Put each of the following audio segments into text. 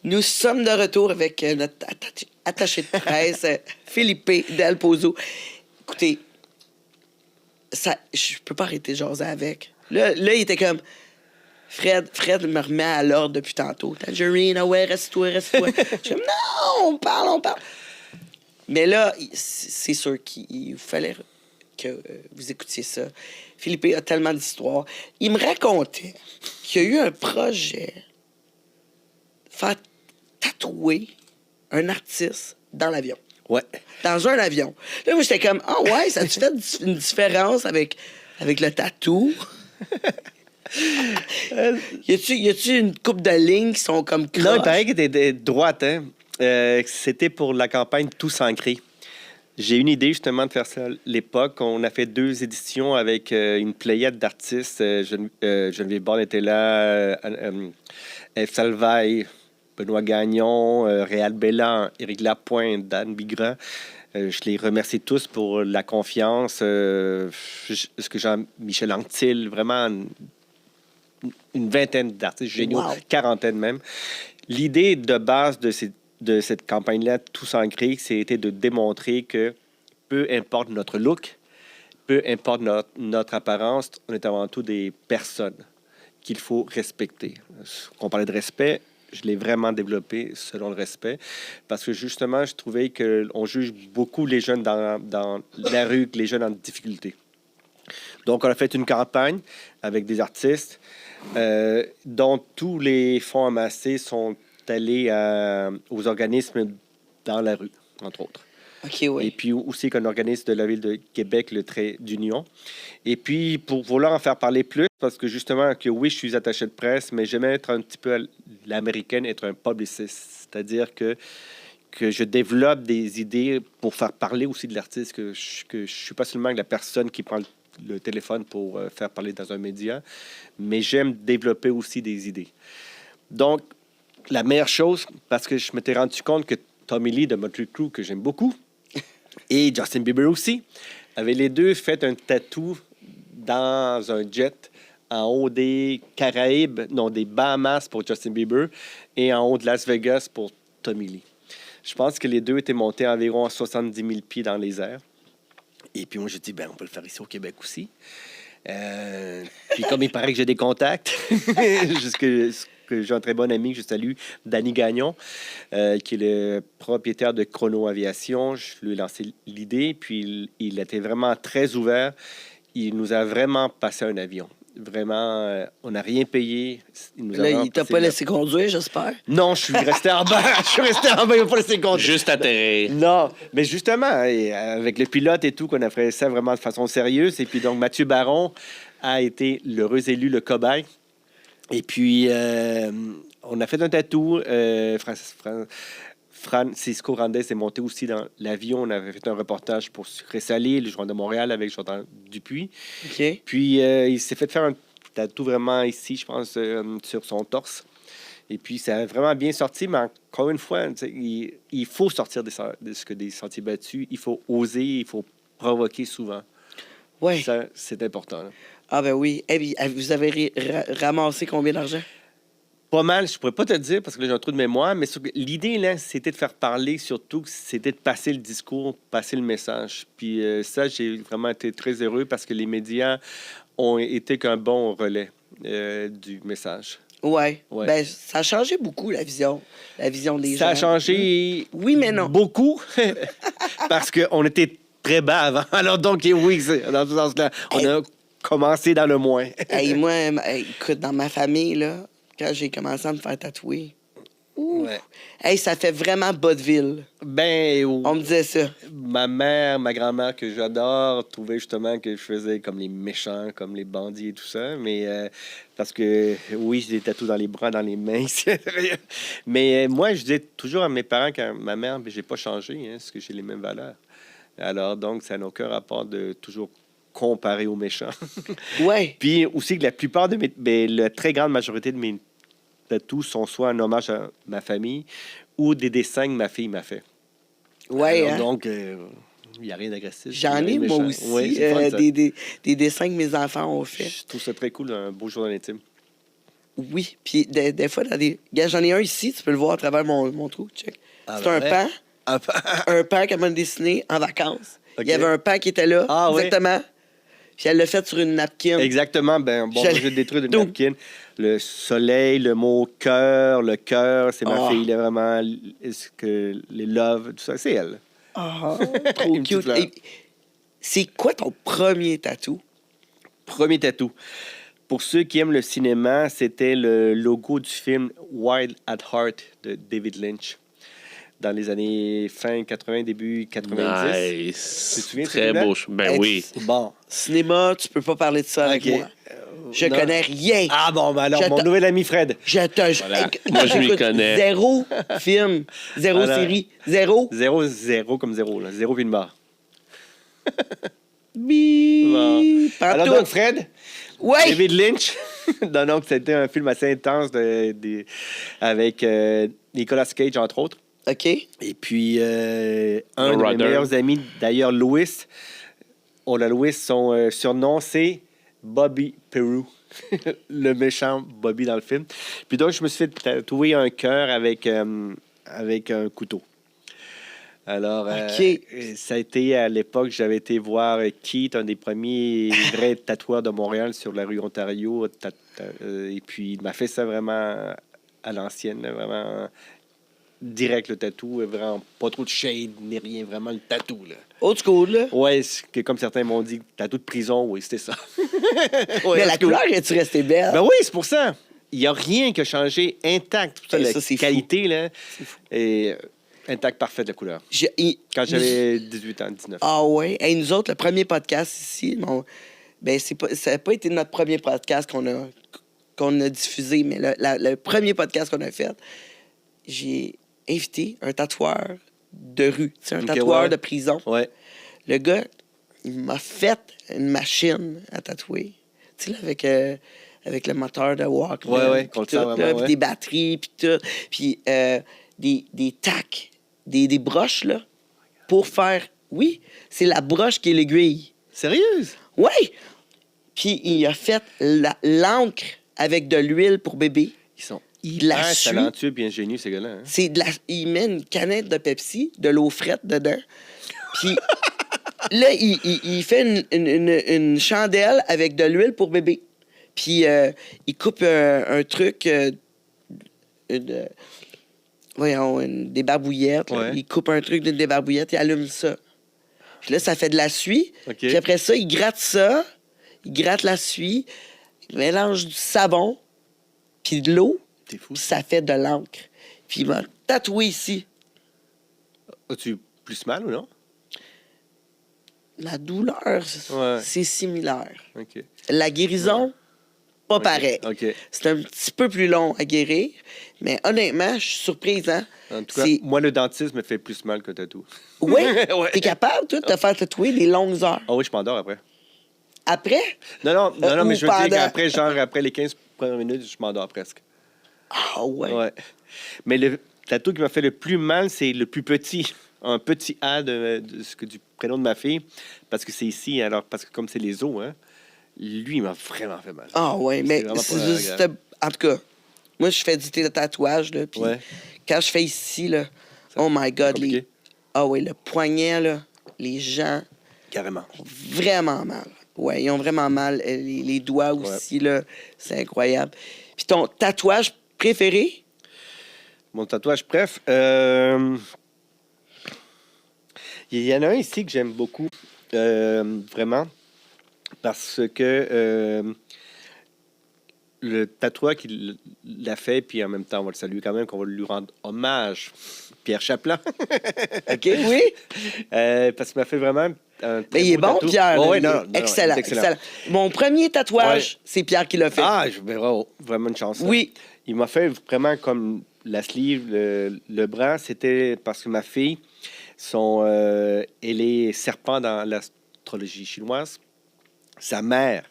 Nous sommes de retour avec notre attaché de presse, Philippe Del Pozo. Écoutez, je peux pas arrêter de jaser avec. Là, il était comme... Fred me remet à l'ordre depuis tantôt. Tangerine, ouais, reste-toi. Je suis comme, non, on parle. Mais là, c'est sûr qu'il fallait que vous écoutiez ça. Philippe a tellement d'histoires. Il me racontait qu'il y a eu un projet de faire tatouer un artiste dans l'avion. Ouais. Dans un avion. Là, moi, j'étais comme, ouais, ça tu fait une différence avec le tatou? Y a-tu une coupe de lignes qui sont comme croches? Non, il paraît que t'es droite, hein. C'était pour la campagne Tous Ancrés. J'ai une idée justement de faire ça à l'époque. On a fait 2 éditions avec une pléiade d'artistes. Geneviève Borne était là, Eve Salvaille, Benoît Gagnon, Réal Bellan, Éric Lapointe, Dan Bigrand. Je les remercie tous pour la confiance. Est-ce que Jean-Michel Anctil, vraiment une vingtaine d'artistes géniaux, Wow. 40 même. L'idée de base de cette campagne-là, Tous Ancrés, c'était de démontrer que peu importe notre look, peu importe notre apparence, on est avant tout des personnes qu'il faut respecter. On parlait de respect, je l'ai vraiment développé selon le respect, parce que justement, je trouvais qu'on juge beaucoup les jeunes dans la rue, les jeunes en difficulté. Donc, on a fait une campagne avec des artistes dont tous les fonds amassés sont allés aux organismes dans la rue, entre autres. OK, oui. Et puis aussi qu'un organisme de la Ville de Québec, le Trait d'Union. Et puis, pour vouloir en faire parler plus, parce que justement, que oui, je suis attaché de presse, mais j'aimais être un petit peu à l'américaine, être un publiciste. C'est-à-dire que je développe des idées pour faire parler aussi de l'artiste, que je suis pas seulement la personne qui prend le téléphone pour faire parler dans un média, mais j'aime développer aussi des idées. Donc, la meilleure chose, parce que je m'étais rendu compte que Tommy Lee de Motley Crue, que j'aime beaucoup, et Justin Bieber aussi, avaient les deux fait un tatou dans un jet en haut des Caraïbes, non, des Bahamas pour Justin Bieber, et en haut de Las Vegas pour Tommy Lee. Je pense que les deux étaient montés environ à 70 000 pieds dans les airs. Et puis moi, j'ai dit, on peut le faire ici au Québec aussi. Puis comme il paraît que j'ai des contacts, que j'ai un très bon ami que je salue, Danny Gagnon, qui est le propriétaire de Chrono Aviation. Je lui ai lancé l'idée, puis il était vraiment très ouvert. Il nous a vraiment passé un avion. Vraiment, on n'a rien payé. Il t'a pas laissé conduire, j'espère? Non, je suis resté en bas. Il m'a pas laissé conduire. Juste atterrir. Non, mais justement, avec le pilote et tout, qu'on a fait ça vraiment de façon sérieuse. Et puis donc, Mathieu Baron a été l'heureux élu, le cobaye. Et puis, on a fait un tatou. Francisco Randez est monté aussi dans l'avion. On avait fait un reportage pour Sucré-Salé, le Journal de Montréal, avec Jordan Dupuis. OK. Puis, il s'est fait faire un tatou vraiment ici, je pense, sur son torse. Et puis, ça a vraiment bien sorti, mais encore une fois, il faut sortir des sentiers battus. Il faut oser, il faut provoquer souvent. Oui. Ça, c'est important. Là. Ah ben oui. Eh bien, vous avez ramassé combien d'argent? Pas mal, je pourrais pas te dire parce que là, j'ai un trou de mémoire, mais l'idée, là, c'était de faire parler, surtout, c'était de passer le discours, passer le message. Puis ça, j'ai vraiment été très heureux parce que les médias ont été qu'un bon relais du message. Ouais. Ouais. Ben, ça a changé beaucoup, la vision des gens. Ça a changé Oui, mais non. beaucoup parce qu'on était très bas avant. Alors donc, oui, dans ce sens-là, on a commencé dans le moins. Hey, moi, écoute, dans ma famille, là, quand j'ai commencé à me faire tatouer, Ouais. hey, ça fait vraiment bas de ville. On me disait ça. Ma mère, ma grand-mère, que j'adore, trouvait justement que je faisais comme les méchants, comme les bandits et tout ça. Mais parce que, oui, j'ai des tatous dans les bras, dans les mains. Mais moi, je disais toujours à mes parents, quand ma mère, j'ai pas changé, parce que j'ai les mêmes valeurs. Alors, donc, ça n'a aucun rapport de toujours comparer aux méchants. Ouais. Puis aussi que la plupart de la très grande majorité de mes tatous sont soit un hommage à ma famille ou des dessins que ma fille m'a fait. Ouais. Alors, hein? donc, il n'y a rien d'agressif. J'en ai, moi aussi, Ouais, des dessins que mes enfants ont fait. je trouve ça très cool, un beau journal intime. Oui, puis des fois, Gars, j'en ai un ici, tu peux le voir à travers mon trou, check. Ah, C'est un ouais. pan, Ah, bah, un pan qu'elle m'a dessiné en vacances. Ok. Il y avait un pan qui était là, Ah, oui. exactement. Puis elle l'a fait sur une napkin. Exactement. Ben, bon, J'allais- moi, j'ai détruit le Donc- napkin. Le soleil, le mot cœur, le cœur, c'est ma Ah. fille, là, vraiment. Est-ce que les loves, tout ça, c'est elle. Ah, trop Une petite cute. fleur. Et c'est quoi ton premier tatou? Premier tatou. Pour ceux qui aiment le cinéma, c'était le logo du film Wild at Heart de David Lynch dans les années fin 80, début 90. Tu te Nice. souviens de ce Très film-là? beau. Ben Hey, oui. Bon. Cinéma, tu peux pas parler de ça avec Ok. moi. Je Non. connais rien. Ah bon, ben alors, Je mon te- nouvel ami Fred. Je te... Voilà. Moi, je m'y Écoute, connais. Zéro film, zéro Voilà. série, zéro. 0-0 comme 0, là. 0 film barre. Bip. Bon. Prends Alors tout. donc, Fred, Ouais. David Lynch. Donc, c'était un film assez intense avec Nicolas Cage, entre autres. OK. Et puis, un de mes Runner. meilleurs amis, d'ailleurs, Louis. Louis, son surnom, c'est Bobby Peru. Le méchant Bobby dans le film. Puis donc, je me suis fait tatouer un cœur avec un couteau. Alors, OK. ça a été à l'époque, j'avais été voir Keith, un des premiers vrais tatoueurs de Montréal sur la rue Ontario. Et puis, il m'a fait ça vraiment à l'ancienne, là, vraiment direct le tatou, vraiment pas trop de shade ni rien, vraiment le tatou. Là. Old school, là. Ouais, c'est que comme certains m'ont dit, tatou de prison, oui, c'était ça. Ouais, Mais la parce que- couleur, est-tu restée belle? Ben oui, c'est pour ça. Il n'y a rien qui a changé intact. Pour ça, Et la ça, c'est qualité, là, est intact, parfaite, la couleur. Quand j'avais 18 ans, 19. Ah ouais. Hey, nous autres, le premier podcast ici, ben, ça n'a pas été notre premier podcast qu'on a diffusé, mais le premier podcast qu'on a fait, j'ai invité un tatoueur de rue, tu sais, un Ok, tatoueur ouais. de prison. Ouais. Le gars, il m'a fait une machine à tatouer. Tu sais, là, avec le moteur de Walkman. Ouais, ouais, puis qu'on le tout, sent là, vraiment, puis ouais. des batteries, puis tout. Puis des tacs, des broches, là, pour faire... Oui, c'est la broche qui est l'aiguille. Sérieuse? Oui! Puis il a fait l'encre avec de l'huile pour bébé. Ils sont Il la hyper suit. talentueux et ingénieux, ces gars-là. Hein? C'est il met une canette de Pepsi, de l'eau frette dedans. Puis là, il fait une chandelle avec de l'huile pour bébé. Puis il coupe un truc, des barbouillettes. là. Ouais. Il coupe un truc d'une des barbouillettes, il allume ça. Puis là, ça fait de la suie. OK. Puis après ça, il gratte ça. Il gratte la suie. Il mélange du savon, puis de l'eau. T'es fou. Puis ça fait de l'encre. Puis il m'a tatoué ici. As-tu plus mal ou non? La douleur, c'est similaire. OK. La guérison, pas OK. pareil. OK. C'est un petit peu plus long à guérir, mais honnêtement, je suis surprise, hein? En tout cas, C'est- moi, le dentiste me fait plus mal que tatou. Oui? Ouais. T'es capable, toi, de te faire tatouer des longues heures. Ah oui, je m'endors après. Après? Non, ou mais je veux dire pendant. qu'après, genre, après les 15 premières minutes, je m'endors presque. Ah ouais. Ouais. Mais le tatou qui m'a fait le plus mal, c'est le plus petit. Un petit A du prénom de ma fille. Parce que c'est ici, alors, parce que comme c'est les os, hein, lui, il m'a vraiment fait mal. Ah ouais, mais vraiment c'est pas juste... agréable. En tout cas, moi, je fais du tatouage, là, puis Ouais. quand je fais ici, là, oh my God, compliqué. Ah ouais, le poignet, là, les gens Carrément. ont vraiment mal. Ouais, ils ont vraiment mal. Les doigts aussi, là, c'est incroyable. Puis ton tatouage préféré? Mon tatouage, bref. Il y en a un ici que j'aime beaucoup, vraiment, parce que le tatoueur qui l'a fait, puis en même temps, on va le saluer quand même, qu'on va lui rendre hommage, Pierre Chaplin. OK, oui? Parce qu'il m'a fait vraiment un très Mais il est beau bon, tatou. Pierre. Oh, là, ouais, il est non, excellent, il est excellent. Mon premier tatouage, c'est Pierre qui l'a fait. Ah, bravo, vraiment une chance. ça. Oui. Il m'a fait vraiment comme la sleeve, le bras. C'était parce que ma fille, elle est serpent dans l'astrologie chinoise. Sa mère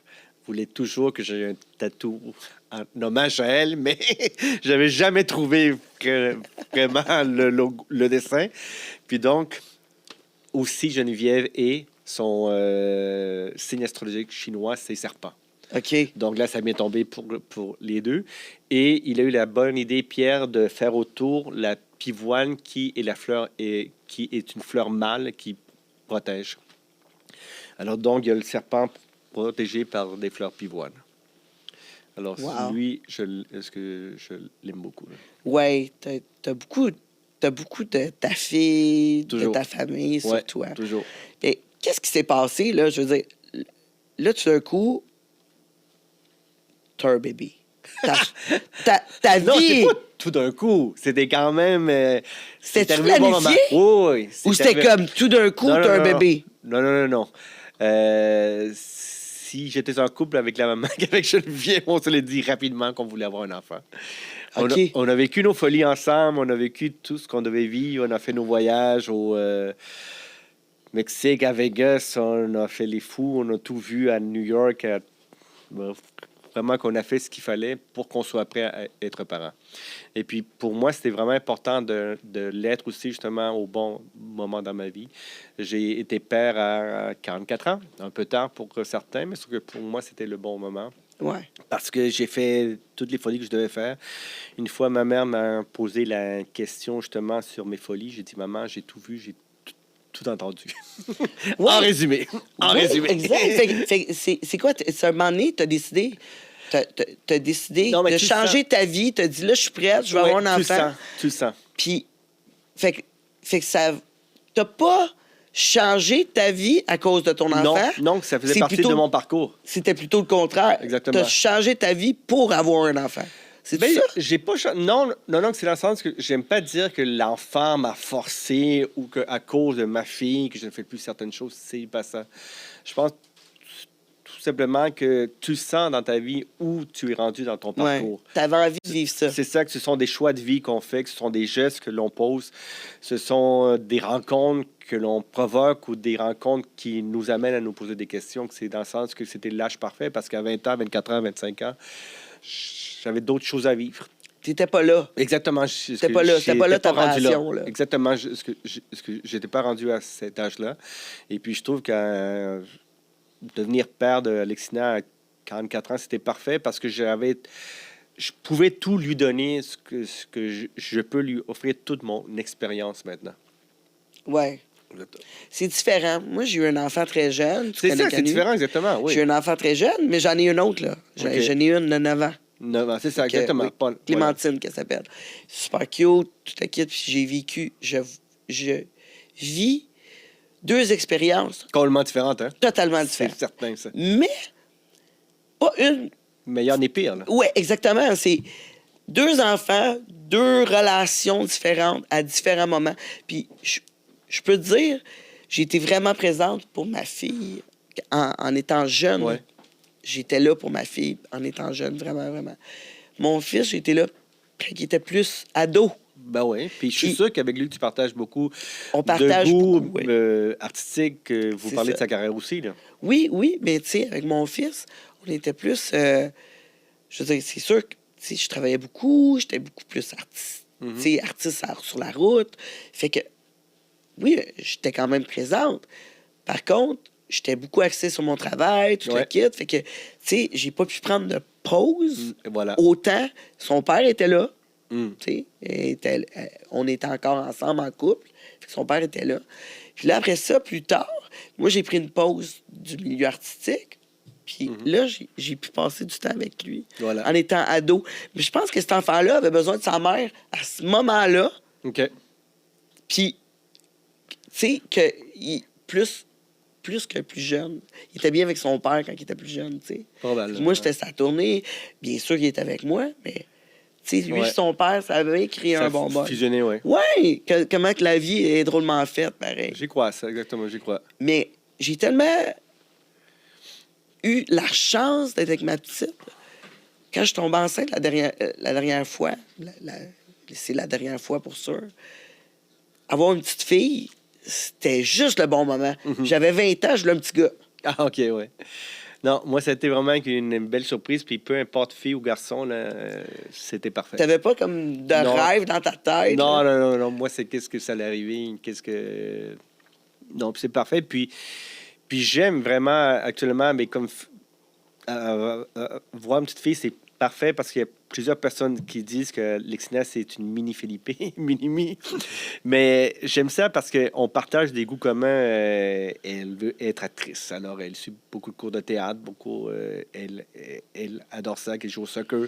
voulait toujours que j'aie un tatou en hommage à elle, mais j'avais jamais trouvé vraiment le dessin. Puis donc, aussi Geneviève et son signe astrologique chinois, c'est serpent. OK. Donc là, ça m'est tombé pour les deux. Et il a eu la bonne idée, Pierre, de faire autour la pivoine qui est qui est une fleur mâle qui protège. Alors donc, il y a le serpent protégé par des fleurs pivoine. Alors Wow. lui, est-ce que je l'aime beaucoup. Là. Ouais, t'as beaucoup de ta fille, Toujours. de ta famille sur Ouais, toi. toujours. Et qu'est-ce qui s'est passé, là? Je veux dire, là, tout d'un coup, t'as un bébé. Ta Non, c'est vie, pas tout d'un coup. C'était quand même... c'était-tu arrivé au bon moment. planifié? Oui, oui. Ou c'était arrivé- comme tout d'un coup, Non, t'as un non, non, bébé? non, non, non, non. Si j'étais en couple avec la maman, avec Geneviève, on se l'a dit rapidement qu'on voulait avoir un enfant. OK. On a vécu nos folies ensemble, on a vécu tout ce qu'on devait vivre, on a fait nos voyages au Mexique, à Vegas, on a fait les fous, on a tout vu à New York. Vraiment qu'on a fait ce qu'il fallait pour qu'on soit prêt à être parent. Et puis, pour moi, c'était vraiment important de l'être aussi, justement, au bon moment dans ma vie. J'ai été père à 44 ans, un peu tard pour certains, mais que pour moi, c'était le bon moment. Ouais. Parce que j'ai fait toutes les folies que je devais faire. Une fois, ma mère m'a posé la question, justement, sur mes folies. J'ai dit, maman, j'ai tout vu, j'ai tout entendu. Ouais. En résumé. En Oui, résumé. exact. C'est quoi? C'est un moment donné, t'as décidé... T'as décidé Non, mais de tu changer ta vie. T'as dit, là, je suis prête, je vais avoir un enfant. Tu le sens. Puis, fait que ça... T'as pas changé ta vie à cause de ton Non, enfant. non, ça faisait C'est partie plutôt- de mon parcours. C'était plutôt le contraire. Exactement. T'as changé ta vie pour avoir un enfant. C'est Ben, ça? j'ai pas non, c'est dans le sens que j'aime pas dire que l'enfant m'a forcé ou que à cause de ma fille que je ne fais plus certaines choses, c'est pas ça. Je pense tout simplement que tu sens dans ta vie où tu es rendu dans ton parcours. Ouais. T'avais envie de vivre ça. C'est ça, que ce sont des choix de vie qu'on fait, que ce sont des gestes que l'on pose, ce sont des rencontres que l'on provoque ou des rencontres qui nous amènent à nous poser des questions, que c'est dans le sens que c'était l'âge parfait parce qu'à 20 ans, 24 ans, 25 ans, j'avais d'autres choses à vivre. T'étais pas là. Exactement. T'étais pas là. C'était pas là ta relation, là. Exactement. Ce que j'étais pas rendu à cet âge-là. Et puis, je trouve que devenir père d'Alexina à 44 ans, c'était parfait parce que je pouvais tout lui donner, ce que je peux lui offrir toute mon expérience maintenant. Ouais. C'est différent. Moi, j'ai eu un enfant très jeune. C'est ça, c'est différent, exactement. Oui. J'ai eu un enfant très jeune, mais j'en ai une autre, là. J'en ai une de 9 ans. 9 ans, c'est ça, exactement. Oui. Clémentine, qu'elle s'appelle. Super cute, tout le kit. Puis j'ai vécu, je vis 2 expériences Complètement différentes, hein? totalement C'est différentes. certain, ça. Mais pas une. Meilleur n'est pire, là. Oui, exactement. C'est 2 enfants, 2 relations différentes à différents moments. Puis je peux te dire, j'ai été vraiment présente pour ma fille en étant jeune. Ouais. J'étais là pour ma fille en étant jeune, vraiment, vraiment. Mon fils, j'étais là quand il était plus ado. Ben oui. Puis je suis sûr qu'avec lui, tu partages beaucoup On partage de goût beaucoup, oui. artistique. Vous C'est parlez ça. de sa carrière aussi, là. Oui, mais tu sais, avec mon fils, on était plus... je veux dire, c'est sûr que tu sais, je travaillais beaucoup, j'étais beaucoup plus artiste, tu sais, artiste sur la route. Fait que, oui, j'étais quand même présente. Par contre, j'étais beaucoup axée sur mon travail, tout le kit. Fait que, tu sais, j'ai pas pu prendre de pause. Voilà. Autant, son père était là. Mm. Tu sais, on était encore ensemble en couple. Fait que son père était là. Puis là, après ça, plus tard, moi, j'ai pris une pause du milieu artistique. Puis là, j'ai pu passer du temps avec lui Voilà. en étant ado. Mais je pense que cet enfant-là avait besoin de sa mère à ce moment-là. OK. Puis, tu sais, que plus que plus jeune. Il était bien avec son père quand il était plus jeune, tu sais. Probablement. Moi, j'étais sa tournée. Bien sûr qu'il était avec moi, mais... Tu sais, lui, son père, ça avait créé un bon bol. Fusionné, oui. Oui, comment que la vie est drôlement faite, pareil. J'y crois, ça, exactement, j'y crois. Mais j'ai tellement eu la chance d'être avec ma petite. Quand je tombe enceinte la dernière fois, c'est la dernière fois pour sûr, avoir une petite fille, c'était juste le bon moment. J'avais 20 ans, je voulais un petit gars. Ah, OK, oui. Non, moi, ça a été vraiment une belle surprise. Puis peu importe fille ou garçon, là, c'était parfait. T'avais pas comme de Non. rêve dans ta tête? Non, là? non. Moi, c'est qu'est-ce que ça allait arriver, qu'est-ce que... Non, puis c'est parfait. Puis j'aime vraiment actuellement, mais comme voir une petite fille, c'est parfait parce qu'il y a plusieurs personnes qui disent que Lexina, c'est une mini-Philippe, mini-mi. Mais j'aime ça parce qu'on partage des goûts communs. Elle veut être actrice. Alors, elle suit beaucoup de cours de théâtre, elle adore ça, qu'elle joue au soccer.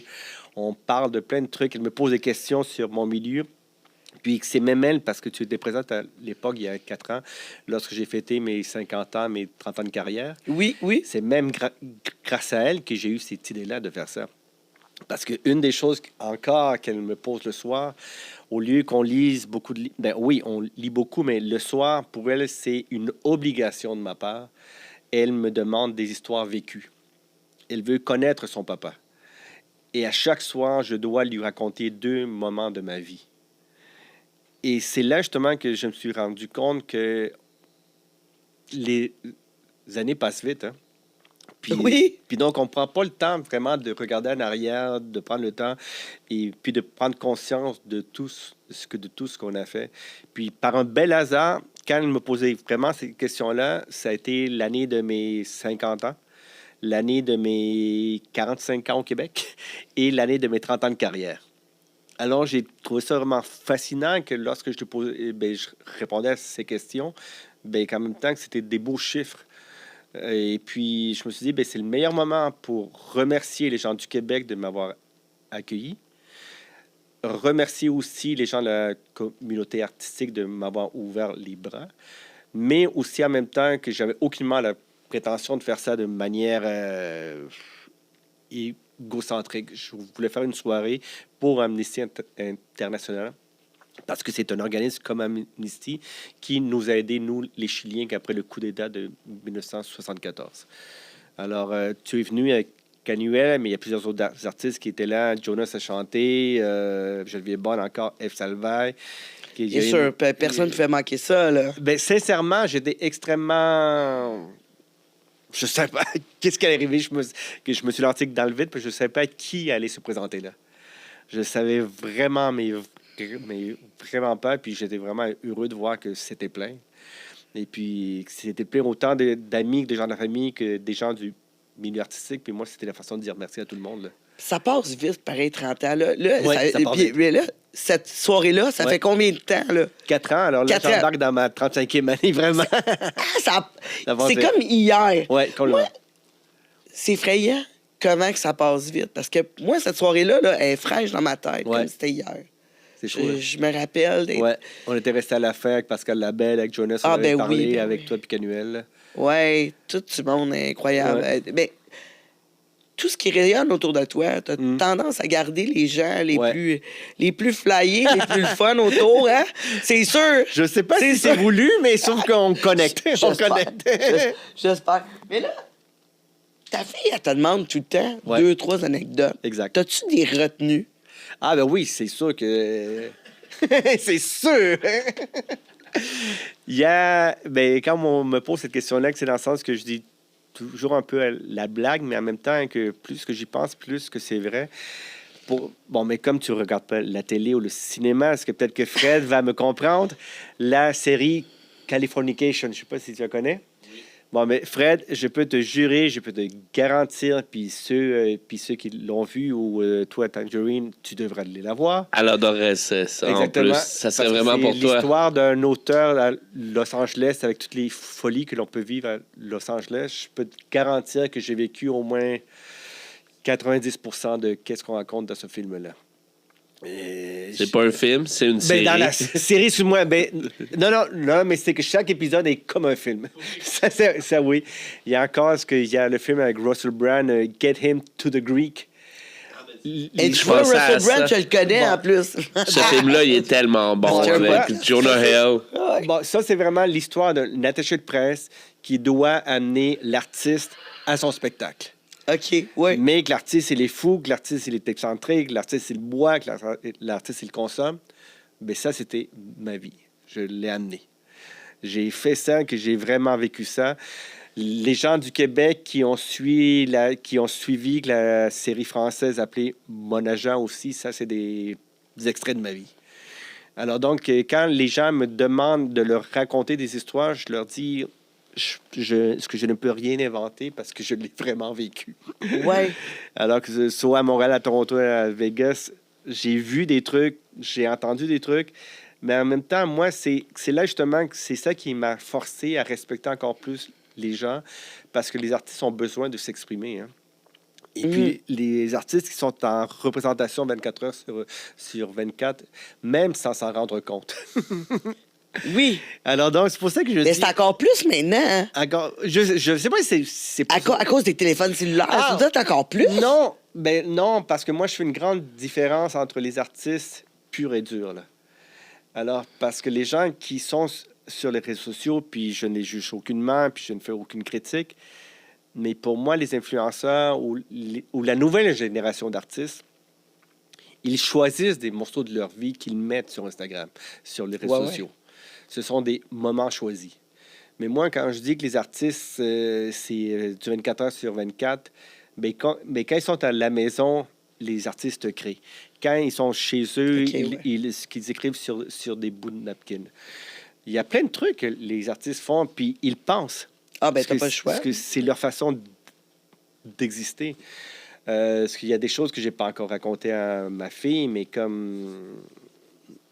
On parle de plein de trucs. Elle me pose des questions sur mon milieu. Puis c'est même elle, parce que tu étais présente à l'époque, il y a 4 ans, lorsque j'ai fêté mes 50 ans, mes 30 ans de carrière. Oui, oui. C'est même grâce à elle que j'ai eu cette idée-là de faire ça. Parce qu'une des choses encore qu'elle me pose le soir, au lieu qu'on lise beaucoup de livres, ben oui, on lit beaucoup, mais le soir, pour elle, c'est une obligation de ma part. Elle me demande des histoires vécues. Elle veut connaître son papa. Et à chaque soir, je dois lui raconter 2 moments de ma vie. Et c'est là justement que je me suis rendu compte que les années passent vite. Hein? Oui. Puis donc, on ne prend pas le temps vraiment de regarder en arrière, de prendre le temps et puis de prendre conscience de tout ce qu'on a fait. Puis par un bel hasard, quand elle me posait vraiment ces questions-là, ça a été l'année de mes 50 ans, l'année de mes 45 ans au Québec et l'année de mes 30 ans de carrière. Alors, j'ai trouvé ça vraiment fascinant que lorsque je répondais à ces questions, qu'en même temps que c'était des beaux chiffres. Et puis, je me suis dit, c'est le meilleur moment pour remercier les gens du Québec de m'avoir accueilli. Remercier aussi les gens de la communauté artistique de m'avoir ouvert les bras. Mais aussi en même temps que j'avais aucunement la prétention de faire ça de manière égocentrique. Je voulais faire une soirée pour Amnesty International parce que c'est un organisme comme Amnesty qui nous a aidés, nous, les Chiliens, après le coup d'État de 1974. Alors, tu es venu avec Canuel, mais il y a plusieurs autres artistes qui étaient là. Jonas a chanté, Geneviève Bonne encore, F. Salvaille. Bien sûr, personne ne fait manquer ça, là. Sincèrement, j'étais extrêmement... Je ne sais pas qu'est-ce qui allait arriver. Que je me suis lancé dans le vide, parce que je ne savais pas qui allait se présenter là. Je savais vraiment, mais vraiment pas. Puis j'étais vraiment heureux de voir que c'était plein. Et puis c'était plein autant d'amis, que des gens de la famille, que des gens du milieu artistique. Puis moi, c'était la façon de dire merci à tout le monde. Là. Ça passe vite, pareil, 30 ans. Là, ça passe vite. Là, cette soirée-là, ça fait combien de temps? Là? 4 ans. Alors là, j'embarque dans ma 35e année, vraiment. C'est comme hier. Oui, complètement. C'est effrayant comment que ça passe vite. Parce que moi, cette soirée-là, là, elle est fraîche dans ma tête, comme c'était hier. C'est chaud. Je me rappelle. On était resté à la fin avec Pascal Labelle, avec Jonas, on avait parlé avec toi et Canuel. Oui, tout ce monde est incroyable. Mais tout ce qui rayonne autour de toi, tu as tendance à garder les gens les plus flyés, les plus fun autour, hein? C'est sûr. Je sais pas si c'est voulu, mais sauf qu'on connecte. J'espère. Mais là, ta fille, elle te demande tout le temps 2, 3 anecdotes. Exact. As-tu des retenues? Ah, ben oui, c'est sûr que... c'est sûr! Il y a... quand on me pose cette question-là, c'est dans le sens que je dis toujours un peu la blague, mais en même temps que plus que j'y pense, plus que c'est vrai. Mais comme tu regardes pas la télé ou le cinéma, est-ce que peut-être que Fred va me comprendre? La série Californication, je sais pas si tu la connais. Bon, mais Fred, je peux te jurer, je peux te garantir, puis ceux qui l'ont vu, ou toi, Tangerine, tu devrais aller la voir. Elle adorerait ça. Exactement. En plus, ça serait vraiment pour toi. C'est l'histoire d'un auteur à Los Angeles, avec toutes les folies que l'on peut vivre à Los Angeles. Je peux te garantir que j'ai vécu au moins 90% de qu'est-ce qu'on raconte dans ce film-là. C'est pas un film, c'est une série. Dans la série, sur moi, non, mais c'est que chaque épisode est comme un film. ça, oui. Il y a encore il y a le film avec Russell Brand, Get Him to the Greek. Et tu vois, Russell Brand, tu le connais en plus. Ce film-là, il est tellement bon avec Jonah Hill. Ça, c'est vraiment l'histoire d'un attaché de presse qui doit amener l'artiste à son spectacle. OK, oui. Mais que l'artiste, il est fou, que l'artiste, il est excentrique, que l'artiste, il boit, que l'artiste, il consomme. Mais ça, c'était ma vie. Je l'ai amené. J'ai fait ça, que j'ai vraiment vécu ça. Les gens du Québec qui ont suivi la série française appelée Mon agent aussi, ça, c'est des extraits de ma vie. Alors donc, quand les gens me demandent de leur raconter des histoires, je leur dis, ce que je ne peux rien inventer parce que je l'ai vraiment vécu. Ouais. Alors que ce soit à Montréal, à Toronto, à Vegas, j'ai vu des trucs, j'ai entendu des trucs, mais en même temps, moi, c'est là justement que c'est ça qui m'a forcé à respecter encore plus les gens parce que les artistes ont besoin de s'exprimer. Hein. Et puis, les artistes qui sont en représentation 24 heures sur 24, même sans s'en rendre compte. Oui. Alors, donc, c'est pour ça que je Mais dis... c'est encore plus maintenant. Hein? Encore, je sais pas si c'est À cause des téléphones cellulaires, Ah! c'est peut-être encore plus. Non, ben non, parce que moi, je fais une grande différence entre les artistes purs et durs. Là. Alors, parce que les gens qui sont sur les réseaux sociaux, puis je ne les juge aucunement, puis je ne fais aucune critique, mais pour moi, les influenceurs ou la nouvelle génération d'artistes, ils choisissent des morceaux de leur vie qu'ils mettent sur Instagram, sur les réseaux sociaux. Ce sont des moments choisis. Mais moi, quand je dis que les artistes, c'est du 24 heures sur 24, mais quand ils sont à la maison, les artistes créent. Quand ils sont chez eux, ce qu'ils écrivent sur des bouts de napkin. Il y a plein de trucs que les artistes font, puis ils pensent. Ah, ben, t'as pas le choix. Parce que c'est leur façon d'exister. Parce qu'il y a des choses que j'ai pas encore racontées à ma fille, mais comme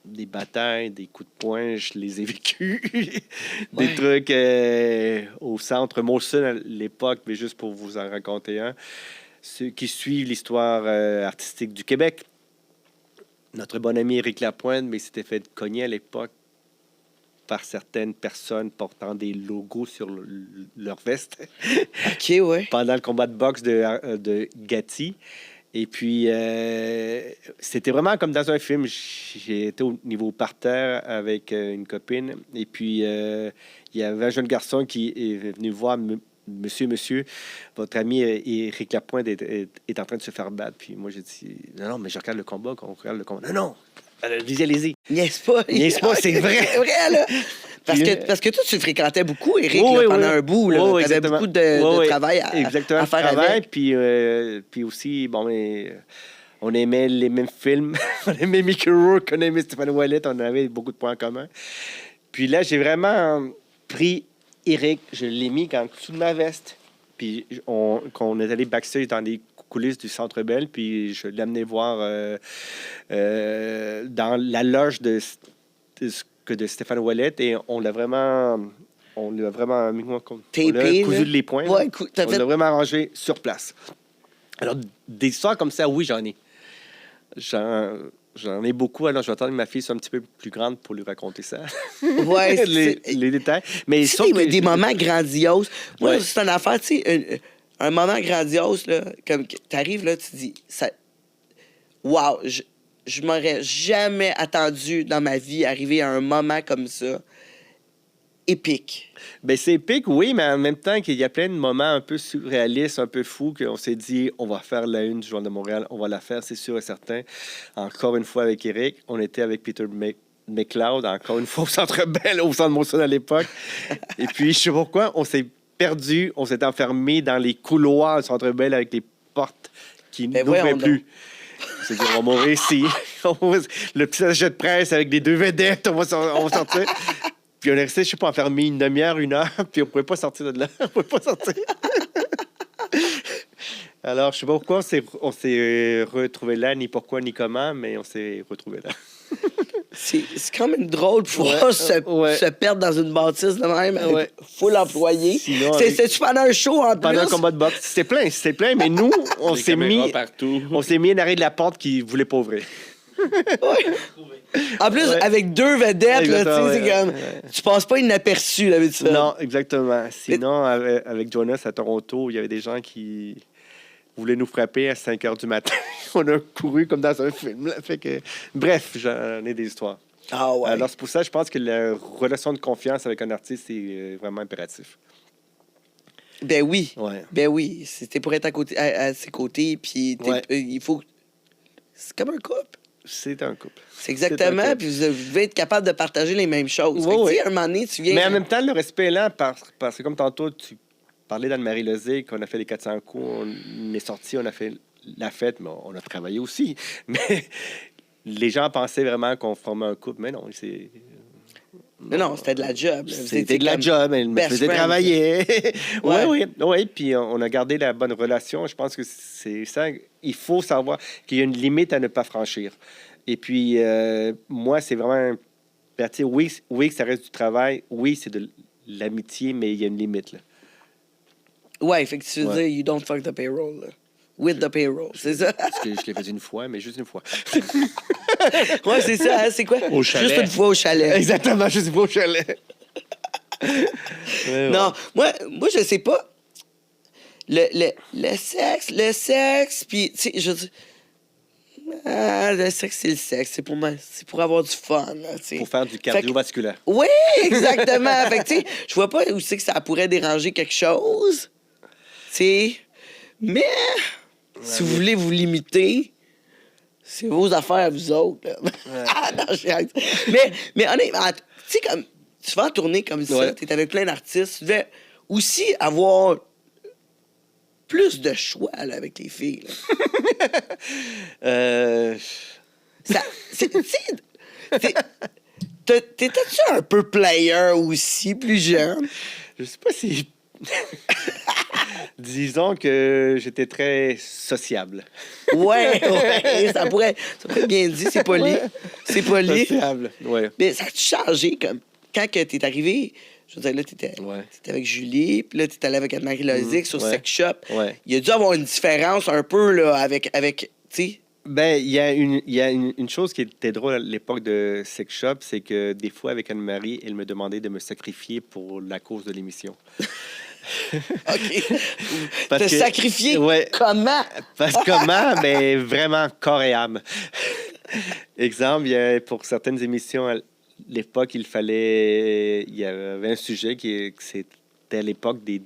des batailles, des coups de poing, je les ai vécus. Des trucs au centre Molson à l'époque, mais juste pour vous en raconter un. Ceux qui suivent l'histoire artistique du Québec. Notre bon ami Éric Lapointe, mais s'était fait cogner à l'époque par certaines personnes portant des logos sur leur veste. OK, ouais. Pendant le combat de boxe de Gatti. Et puis, c'était vraiment comme dans un film. J'ai été au niveau parterre avec une copine. Et puis, il y avait un jeune garçon qui est venu voir Monsieur, votre ami Éric Lapointe est en train de se faire battre. Puis moi, j'ai dit, non, mais je regarde le combat, qu'on regarde le combat. Non, allez-y. Niaise pas. Niaise pas, c'est vrai. C'est vrai, là. Parce que toi, tu fréquentais beaucoup, Éric, pendant un bout. Tu avais beaucoup de travail à faire avec. Puis aussi, bon, mais on aimait les mêmes films. On aimait Mickey Rourke, on aimait Stéphane Ouellet. On avait beaucoup de points en commun. Puis là, j'ai vraiment pris Éric, je l'ai mis en dessous de ma veste. Puis quand on est allé backstage dans les coulisses du Centre Bell, puis je l'ai amené voir dans la loge de Stéphane Ouellet, et on l'a vraiment mis tapé, cousu les poings. Ouais, on l'a vraiment arrangé sur place. Alors, des histoires comme ça, oui, j'en ai. J'en ai beaucoup, alors je vais attendre que ma fille soit un petit peu plus grande pour lui raconter ça. Ouais, les détails. Mais des moments grandioses. Moi, c'est une affaire, tu sais, un moment grandiose, là, comme t'arrives là, tu dis, wow, je m'aurais jamais attendu dans ma vie arriver à un moment comme ça. Épique. Ben, c'est épique, oui, mais en même temps qu'il y a plein de moments un peu surréalistes, un peu fous, qu'on s'est dit, on va faire la une du Journal de Montréal, on va la faire, c'est sûr et certain. Encore une fois avec Éric, on était avec Peter McLeod, encore une fois au Centre Bell, au Centre Molson à l'époque. Et puis, je sais pas pourquoi, on s'est perdu, on s'est enfermé dans les couloirs du Centre Bell avec les portes qui n'ouvraient plus. On s'est dit, on va mourir ici. Le petit attaché de presse avec les deux vedettes, on va sortir. Puis on est resté, je sais pas, enfermé une demi-heure, 1 heure, puis on pouvait pas sortir de là. On pouvait pas sortir. Alors, je sais pas pourquoi on s'est retrouvé là, ni pourquoi, ni comment, mais on s'est retrouvé là. C'est quand même drôle de pouvoir se perdre dans une bâtisse de même avec full employé. C'est-tu pendant un show en plus? Pendant un combat de boxe. C'était plein, mais nous, on s'est mis à l'arrêt de la porte qui voulait pas ouvrir. En plus, avec 2 vedettes, là, c'est comme... Tu passes pas inaperçu, d'habitude. Non, exactement. Sinon, avec Jonas à Toronto, il y avait des gens qui voulaient nous frapper à 5 heures du matin. On a couru comme dans un film. Là. Fait que, bref, j'en ai des histoires. Ah ouais. Alors, c'est pour ça que je pense que la relation de confiance avec un artiste, c'est vraiment impératif. Ben oui. Ouais. Ben oui. C'était pour être à ses côtés, puis il faut... C'est comme un couple. C'est un couple. C'est exactement. Puis vous devez être capable de partager les mêmes choses. À un moment donné, tu viens... Mais en même temps, le respect est là parce que comme tantôt, tu parlais d'Anne-Marie Lozic, on a fait les 400 coups, on est sorti, on a fait la fête, mais on a travaillé aussi. Mais les gens pensaient vraiment qu'on formait un couple. Mais non, c'est... Non, c'était de la job. là. Vous C'était étiez de la comme job, elle me best faisait friend. travailler. Ouais. Oui. Puis on a gardé la bonne relation. Je pense que c'est ça. Il faut savoir qu'il y a une limite à ne pas franchir. Et puis, moi, c'est vraiment... Ben, tu sais, oui, que ça reste du travail. Oui, c'est de l'amitié, mais il y a une limite. Là. Ouais, fait que tu veux Ouais. dire, you don't fuck the payroll. Là. With the payroll, c'est ça? Parce que je l'ai fait une fois, mais juste une fois. Ouais, c'est ça. Hein? C'est quoi? Au chalet. Juste une fois au chalet. Exactement, juste une fois au chalet. Non, moi, je sais pas. Le sexe, puis, tu sais, je dis... le sexe, c'est le sexe. C'est pour avoir du fun, là, tu sais. Pour faire du cardiovasculaire. Oui, exactement. Fait que, tu sais, je vois pas où c'est que ça pourrait déranger quelque chose. Tu sais, mais si vous voulez vous limiter, c'est vos affaires, vous autres. Là. Ah, non, mais honnêtement, tu sais, comme tu vas en tourner comme ça, Ouais. t'es avec plein d'artistes, tu devais aussi avoir plus de choix là, avec les filles. Là. T'étais-tu un peu player aussi, plus jeune? Je sais pas si... Disons que j'étais très sociable. Ouais, ça pourrait être bien dit, c'est poli. C'est poli. Sociable, ouais. Mais ça a changé comme quand que t'es arrivé, je veux dire, là, t'étais avec Julie, puis là, t'étais allé avec Anne-Marie Lozic sur ouais. Sex Shop. Ouais. Il y a dû avoir une différence un peu, là, avec tu sais. Ben, il y a une chose qui était drôle à l'époque de Sex Shop, c'est que des fois, avec Anne-Marie, elle me demandait de me sacrifier pour la cause de l'émission. OK. Parce Te que- sacrifier ouais. comment? Parce que comment? Ben, vraiment corps et âme. Exemple, pour certaines émissions, à l'époque, il y avait un sujet que c'était à l'époque du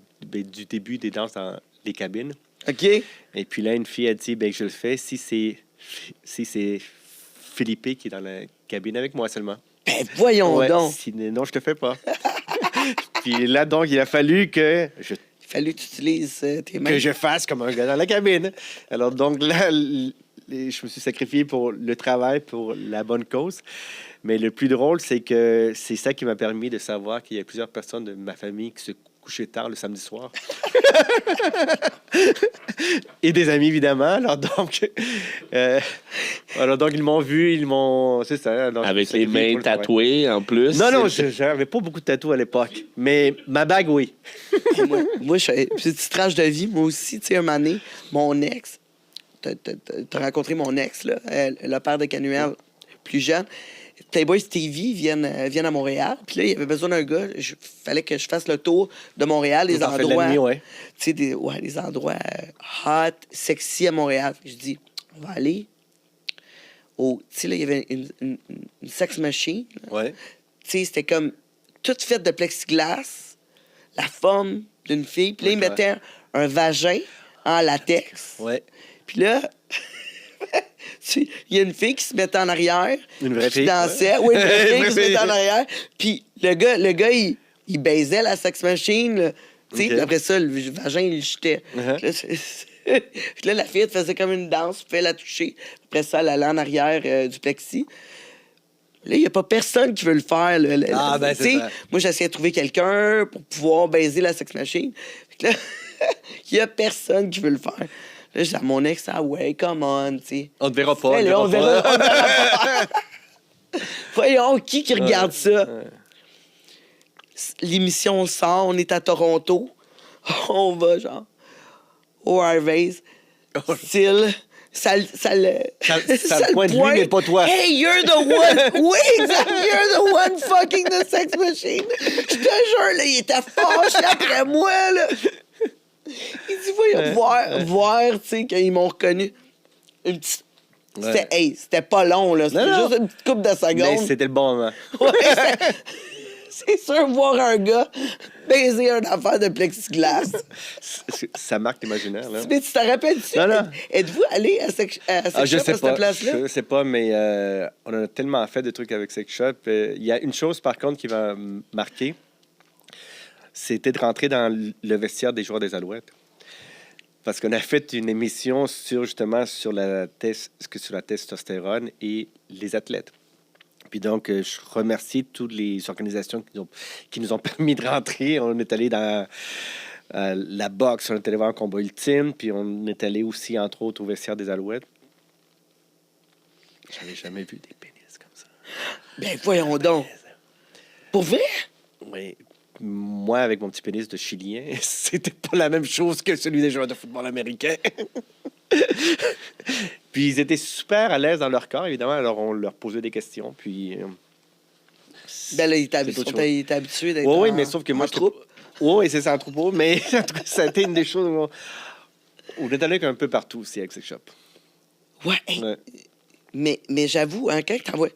début des danses dans les cabines. OK. Et puis là, une fille a dit, ben, je le fais si c'est Philippe qui est dans la cabine avec moi seulement. Ben, voyons Ouais, donc. sinon, je te fais pas. Puis là, donc, il a fallu que Il fallu que tu utilises tes mains. je fasse comme un gars dans la cabine. Alors, donc là, je me suis sacrifié pour le travail, pour la bonne cause. Mais le plus drôle, c'est que c'est ça qui m'a permis de savoir qu'il y a plusieurs personnes de ma famille qui se couchaient tard le samedi soir. Et des amis, évidemment. Alors donc, ils m'ont vu, c'est ça. Alors, Avec je me suis les sacrifié mains pour le travail. tatouées, en plus. Non, j'avais pas beaucoup de tatous à l'époque. Mais ma bague, oui. Moi, je fais petite tranche de vie. Moi aussi, tu sais, un moment donné, mon ex, t'as rencontré mon ex, là, le père de Canuel, plus jeune. Playboy Stevie viennent à Montréal. Puis là, il y avait besoin d'un gars. Fallait que je fasse le tour de Montréal, les Vous en faites endroits. la nuit, ouais. Tu sais, des endroits hot, sexy à Montréal. Je dis, on va aller au. Tu sais, là, il y avait une sex machine. là. Ouais. Tu sais, c'était comme toute faite de plexiglas, la forme d'une fille. Puis là, ils D'accord. mettaient un vagin en latex. Ouais. Puis là, il y a une fille qui se mettait en arrière. Une vraie qui fille, dansait. ouais. Oui, une vraie Une fille vraie qui se mettait fille. en arrière. Puis le gars il baisait la sex machine. Là. Tu sais, Ok. puis après ça, le vagin, il le jetait. Uh-huh. Puis là, puis là, la fille, elle faisait comme une danse, puis elle la toucher. Après ça, elle allait en arrière du plexi. Là, il n'y a pas personne qui veut le faire. Là. Ah, ben, Tu c'est sais, ça. moi, j'essayais de trouver quelqu'un pour pouvoir baiser la sex machine. Fait que là, il n'y a personne qui veut le faire. Là, je dis à mon ex, ah ouais, come on, tu sais. On te verra pas. Fais-le, on verra pas. Voyons, qui regarde ça? L'émission sort, on est à Toronto. On va, genre, au Harvey's. Style. Ça le pointe lui, mais pas toi. Hey, you're the one. Oui, exact. You're the one fucking the sex machine. Je te jure, là, il était fâché après moi, là. Il dit, voyons, voir, tu sais, qu'ils m'ont reconnu. Une petite. Ouais. C'était pas long, là. C'était Non. juste une petite couple de Mais secondes. c'était le bon moment. Ouais, c'est sûr, voir un gars baiser une affaire de plexiglas. Ça marque l'imaginaire, là. Mais tu te rappelles-tu? Non. Êtes-vous allé à Sex Je Shop sais à pas. cette place-là? Je sais pas, mais on a tellement fait de trucs avec Sex Shop. Il y a une chose, par contre, qui m'a marqué. C'était de rentrer dans le vestiaire des joueurs des Alouettes. Parce qu'on a fait une émission sur la testostérone et les athlètes. Puis donc, je remercie toutes les organisations qui nous ont permis de rentrer. On est allé dans la boxe, on est allé voir un combat ultime, puis on est allé aussi, entre autres, au vestiaire des Alouettes. J'avais jamais vu des pénis comme ça. Ben, voyons donc. Pour vrai? Oui. Moi, avec mon petit pénis de Chilien, c'était pas la même chose que celui des joueurs de football américains. Puis ils étaient super à l'aise dans leur corps, évidemment. Alors, on leur posait des questions, puis... Ben là, il c'est autre chose. est habitué d'être Oui, mais sauf que moi, en troupe. Oui, c'est ça, en troupeau. Mais en tout cas, ça a été une des choses où on est allé un peu partout aussi avec Sex Shop. Ouais, hey, Ouais. mais j'avoue, hein, quand t'envoies...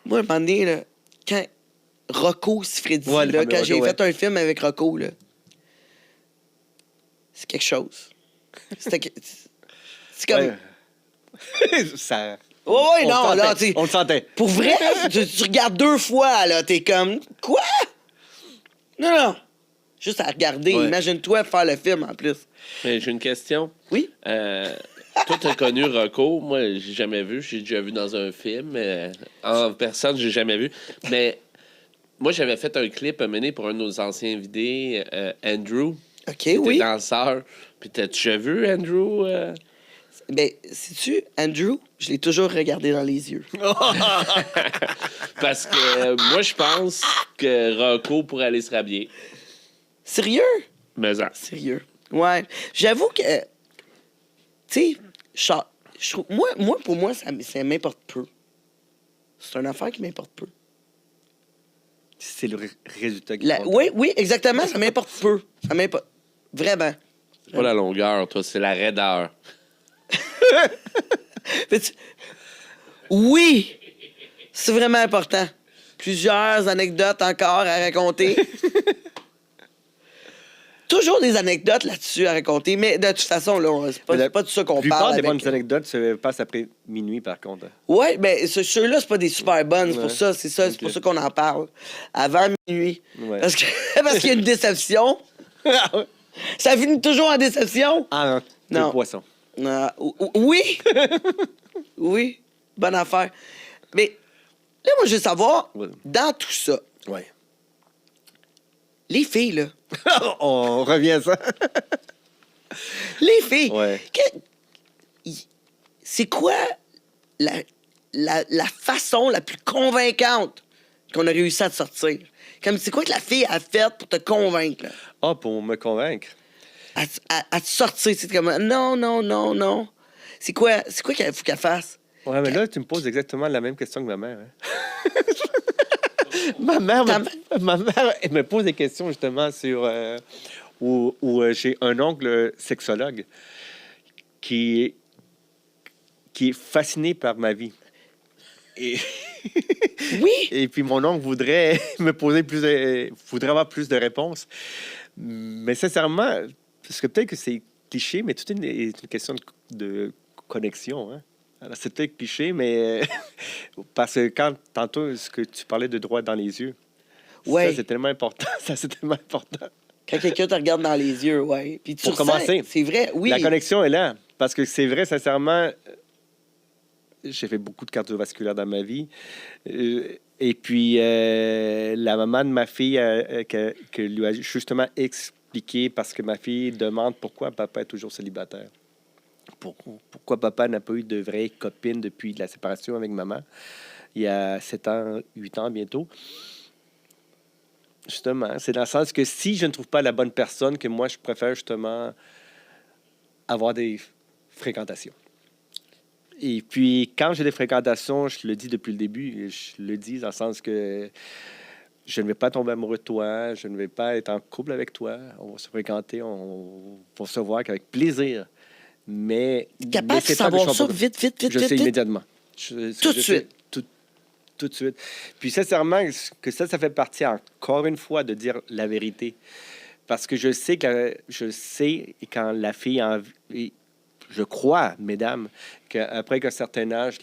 Moi, un moment donné, là, quand Rocco Siffredi, Ouais, le là, fameux quand Rocco, j'ai ouais. fait un film avec Rocco, là, c'est quelque chose. C'est comme... Ouais. Ça... Oui, on non, le là, sentait. tu sais... On le sentait. Pour vrai, tu regardes 2 fois, là, t'es comme... Quoi? Non. Juste à regarder. Ouais. Imagine-toi faire le film, en plus. Mais j'ai une question. Oui? Toi, t'as connu Rocco. Moi, j'ai jamais vu. J'ai déjà vu dans un film. Mais en personne, j'ai jamais vu. Mais moi, j'avais fait un clip mené pour un de nos anciens vidés, Andrew. OK, Qui était oui. danseur. Puis t'as-tu déjà vu Andrew? Ben, sais-tu, Andrew, je l'ai toujours regardé dans les yeux. Parce que moi, je pense que Rocco pourrait aller se rhabiller. Sérieux? Mais ça. Sérieux. Ouais. J'avoue que... Tu sais, je trouve... Moi, pour moi, ça m'importe peu. C'est une affaire qui m'importe peu. C'est le résultat qui compte. Oui, exactement, ça m'importe peu. Ça m'importe... Vraiment. C'est pas la longueur, toi, c'est la raideur. Oui! C'est vraiment important. Plusieurs anecdotes encore à raconter. Toujours des anecdotes là-dessus à raconter, mais de toute façon, là, c'est pas de ça qu'on La plupart parle. des avec... bonnes anecdotes se passent après minuit, par contre. Oui, mais ceux-là, c'est pas des super bonnes. C'est pour Ouais. ça, c'est Ok. pour ça qu'on en parle. Avant minuit. Ouais. Parce qu'il y a une déception. Ça finit toujours en déception. Ah non, Non. le poisson. Oui! Oui, bonne affaire. Mais là, moi, je veux savoir, Ouais. dans tout ça, Ouais. les filles, là, On revient à ça. les filles, Ouais. c'est quoi la façon la plus convaincante qu'on a réussi à te sortir? Comme, c'est quoi que la fille a fait pour te convaincre, là? Ah, pour me convaincre. À te sortir, c'est comme, non. C'est quoi qu'il faut qu'elle fasse? Ouais, mais là, tu me poses exactement la même question que ma mère. Hein? ma mère elle me pose des questions, justement, sur... où j'ai un oncle sexologue qui est fasciné par ma vie. Et... Oui! Et puis mon oncle voudrait me poser voudrait avoir plus de réponses. Mais sincèrement, parce que peut-être que c'est cliché, mais tout est une question de connexion. Hein? Alors c'est peut-être cliché, mais parce que tantôt, ce que tu parlais de droit dans les yeux, Ouais. ça c'est tellement important. Ça c'est tellement important. Quand quelqu'un te regarde dans les yeux, ouais. Puis tu Pour ressens, commencer, c'est vrai, oui. La connexion est là. Parce que c'est vrai, sincèrement, j'ai fait beaucoup de cardiovasculaire dans ma vie. Et puis, la maman de ma fille que lui a justement expliqué, parce que ma fille demande pourquoi papa est toujours célibataire. Pourquoi papa n'a pas eu de vraie copine depuis la séparation avec maman, il y a 7 ans, 8 ans bientôt. Justement, c'est dans le sens que si je ne trouve pas la bonne personne, que moi, je préfère justement avoir des fréquentations. Et puis, quand j'ai des fréquentations, je le dis depuis le début, je le dis dans le sens que je ne vais pas tomber amoureux de toi, je ne vais pas être en couple avec toi, on va se fréquenter, on va se voir avec plaisir. Mais Capable de savoir ça vite. Je sais immédiatement. Tout de suite. Tout de suite. Puis sincèrement, que ça fait partie encore une fois de dire la vérité. Parce que je sais quand la fille a envie, je crois, mesdames, qu'après qu'un certain âge,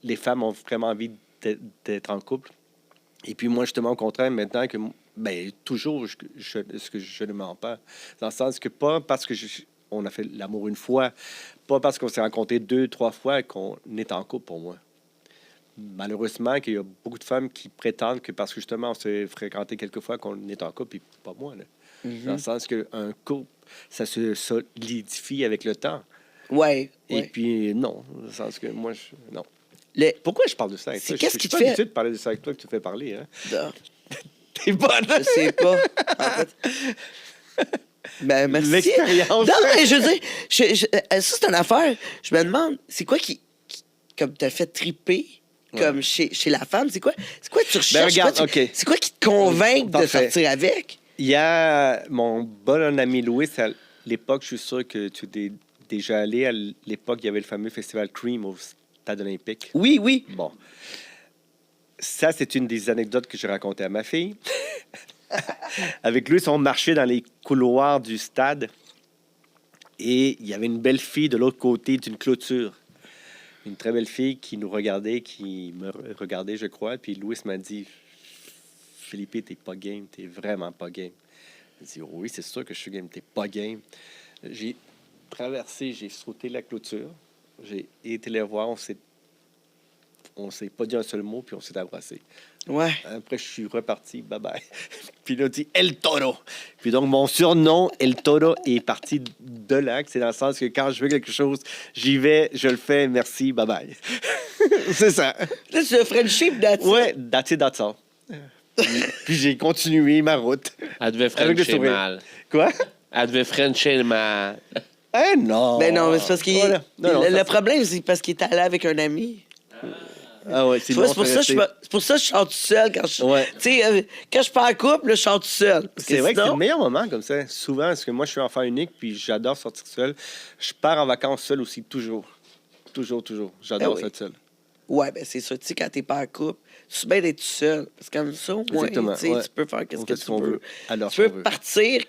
les femmes ont vraiment envie d'être en couple. Et puis moi, justement, au contraire, maintenant que, toujours, ce que je ne mens pas. Dans le sens que pas parce que on a fait l'amour une fois, pas parce qu'on s'est rencontrés 2, 3 fois qu'on est en couple pour moi. malheureusement, qu'il y a beaucoup de femmes qui prétendent que parce que justement, on s'est fréquenté quelques fois qu'on est en couple, puis pas moi, là. Dans le sens qu'un couple, ça se solidifie avec le temps. Ouais. Et puis, non. Dans le sens que moi, non. Le... Pourquoi je parle de ça avec C'est toi? qu'est-ce Je qui suis te pas fait- habitué de parler de ça avec toi que tu fais parler. Hein? Non, T'es bonne! je sais pas. En fait. Ben, merci. L'expérience. Non, mais je veux dire, ça, c'est une affaire. Je me demande, c'est quoi comme t'as fait triper, comme chez la femme? C'est quoi que tu recherches? regarde, C'est quoi OK. c'est quoi qui te convainc de Parfait. sortir avec? Il y a mon bon ami Louis, à l'époque, je suis sûr que tu es déjà allé. À l'époque, il y avait le fameux festival Cream au Stade olympique. Oui, oui. Bon. Ça, c'est une des anecdotes que j'ai racontées à ma fille. Avec lui, on marchait dans les couloirs du stade et il y avait une belle fille de l'autre côté d'une clôture. Une très belle fille qui nous regardait, qui me regardait, je crois. Puis Louis m'a dit, Philippe, t'es pas game, t'es vraiment pas game. J'ai dit, oui, c'est sûr que je suis game, t'es pas game. J'ai traversé, j'ai sauté la clôture, j'ai été les voir, on s'est pas dit un seul mot, puis on s'est abrassé. Ouais. Après, je suis reparti, bye-bye. Puis il a dit El Toro. Puis donc, mon surnom, El Toro, est parti de là. C'est dans le sens que quand je veux quelque chose, j'y vais, je le fais, merci, bye-bye. C'est ça. Là, tu as friendship là-dessus. Ouais, that's all. Puis j'ai continué ma route. Elle devait Avec le frencher sourire. mal. Quoi? Elle devait frencher mal. Eh non! Ben non, mais c'est parce qu'il Voilà. Non, le ça- problème, c'est parce qu'il est allé avec un ami. Ah ouais, Tu vois, c'est pour ça que je chante tout seul quand je. Ouais. Tu sais, quand je pars en couple, là, je chante tout seul. Parce C'est vrai que c'est sinon- le meilleur moment comme ça. Souvent, parce que moi, je suis enfant unique, puis j'adore sortir seul. Je pars en vacances seul aussi, toujours. Toujours. J'adore Ah oui. être seul. Ouais, ben c'est ça. Tu sais, quand t'es pas en couple, c'est bien d'être tout seul. Parce que comme ça, au moins, Exactement, tu sais, ouais. tu peux faire qu'est-ce On que fait ce tu qu'on veux. veut, alors Tu peux qu'on veut. partir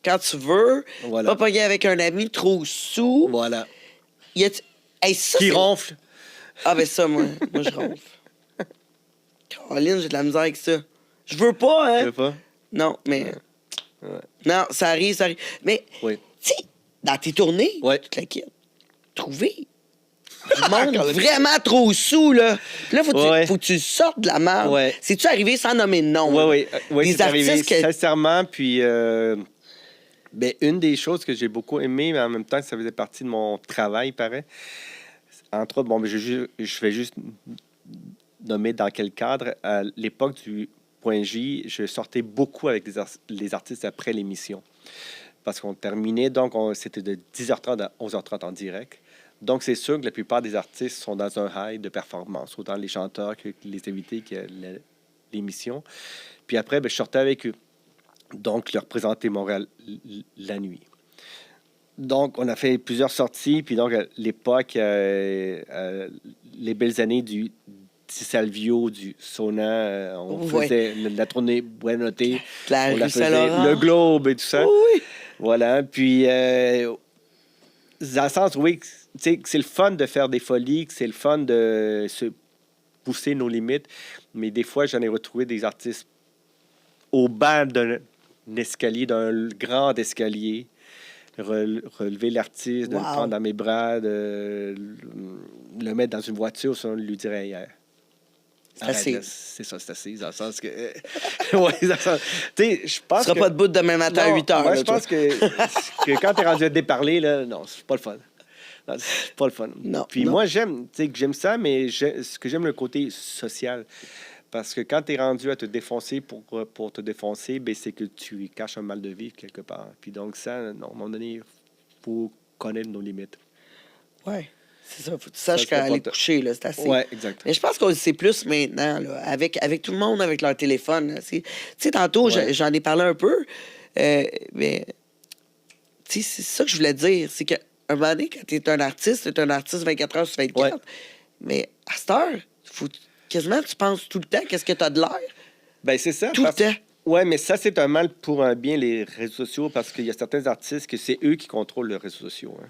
quand tu veux. Voilà. Pas pogner avec un ami trop sous. Voilà. Y a hey, ça, Qui c'est- ronfle. Ah, ben ça, moi je ronfle. Caroline, j'ai de la misère avec ça. Je veux pas, Tu hein? veux pas? Non, mais. Ouais. Non, ça arrive. Mais, Oui. tu sais, dans tes tournées, Ouais. toute la kit, trouver du monde vraiment trop sous, là. Puis là, Ouais. faut que tu sortes de la merde. Ouais. C'est-tu arrivé sans nommer de nom? là? Oui, Des c'est arrivé artistes que- sincèrement. Puis, ben, une des choses que j'ai beaucoup aimé, mais en même temps, ça faisait partie de mon travail, il paraît. Entre autres, bon, ben, je vais juste nommer dans quel cadre. À l'époque du Point J, je sortais beaucoup avec les artistes après l'émission. Parce qu'on terminait, donc c'était de 10h30 à 11h30 en direct. Donc, c'est sûr que la plupart des artistes sont dans un high de performance, autant les chanteurs que les invités que l'émission. Puis après, ben, je sortais avec eux. Donc, leur présenter Montréal la nuit. Donc, on a fait plusieurs sorties. Puis donc, à l'époque, les belles années du Salvio, du Sona, on Ouais. faisait la tournée Buenoté. La On rue la faisait, Saint-Laurent. le Globe et tout ça. Oui. Voilà. Puis, dans le sens, oui, tu sais, que c'est le fun de faire des folies, que c'est le fun de se pousser nos limites. Mais des fois, j'en ai retrouvé des artistes au bas d'un escalier, d'un grand escalier, relever l'artiste, de le Wow. prendre dans mes bras, de le mettre dans une voiture, ça, on lui dirait hier. C'est Arrête, assez. là, c'est ça, c'est assez, dans le sens que... ouais, dans le sens... Tu sais, je Tu pense seras que... pas debout demain matin à Non, 8 heures. moi, là, je toi. pense que quand tu es rendu à déparler, là, non, c'est pas le fun. Non, c'est pas le fun. Non, Puis non. moi, j'aime ça, mais ce que j'aime, le côté social. Parce que quand tu es rendu à te défoncer pour te défoncer, ben, c'est que tu caches un mal de vivre quelque part. Puis donc, ça, non, à un moment donné, il faut connaître nos limites. Ouais. C'est ça. Faut que tu saches Ça, c'est qu'à aller te important. coucher, là, c'est assez. Ouais, exact. Mais je pense qu'on le sait plus maintenant, là, avec tout le monde, avec leur téléphone. là. Tu sais, tantôt, Ouais. j'en ai parlé un peu, mais tu sais, c'est ça que je voulais dire. C'est qu'à un moment donné, quand tu es un artiste 24 heures sur 24. Ouais. Mais à cette heure, faut quasiment tu penses tout le temps qu'est-ce que tu as de l'air. Ben, c'est ça. Tout le temps. Oui, mais ça, c'est un mal pour un bien, les réseaux sociaux, parce qu'il y a certains artistes que c'est eux qui contrôlent les réseaux sociaux. Hein.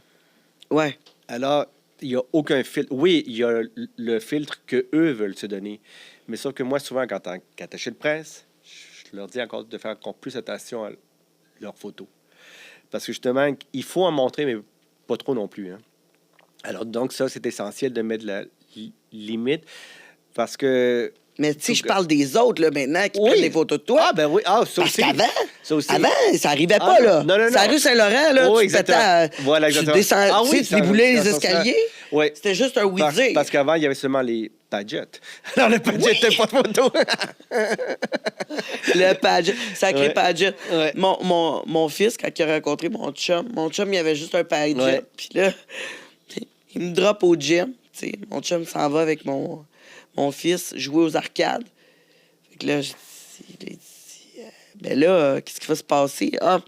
Ouais. Alors, il n'y a aucun filtre. Oui, il y a le filtre qu'eux veulent se donner. Mais sauf que moi, souvent, quand tu attaché de presse, je leur dis encore de faire encore plus attention à leurs photos. Parce que justement, il faut en montrer, mais pas trop non plus. Hein. Alors, donc, ça, c'est essentiel de mettre la limite. Parce que... Mais tu sais, je parle des autres, là, maintenant, qui Oui. prennent des photos de toi. Ah, ben oui. Ah, ça Parce aussi. qu'avant, Ça aussi. ça arrivait pas, là. Non, non, non. C'est la rue Saint-Laurent, là. Oui, tu pétais exactement. Voilà, exactement. Tu descends, Ah tu oui, sais, tu ça- déboulais ça- les ça- escaliers. Oui. C'était juste un oui-dire. Parce qu'avant, il y avait seulement les Padgett. Alors, le Padgett n'était pas de photo. Le Padgett, sacré Ouais. Padgett. Ouais. Mon fils, quand il a rencontré mon chum, il avait juste un Padgett. Ouais. Puis là, il me drop au gym. Tu sais, mon chum s'en va avec mon fils jouer aux arcades. Fait que là, il a dit, ben là, qu'est-ce qui va se passer? Ah,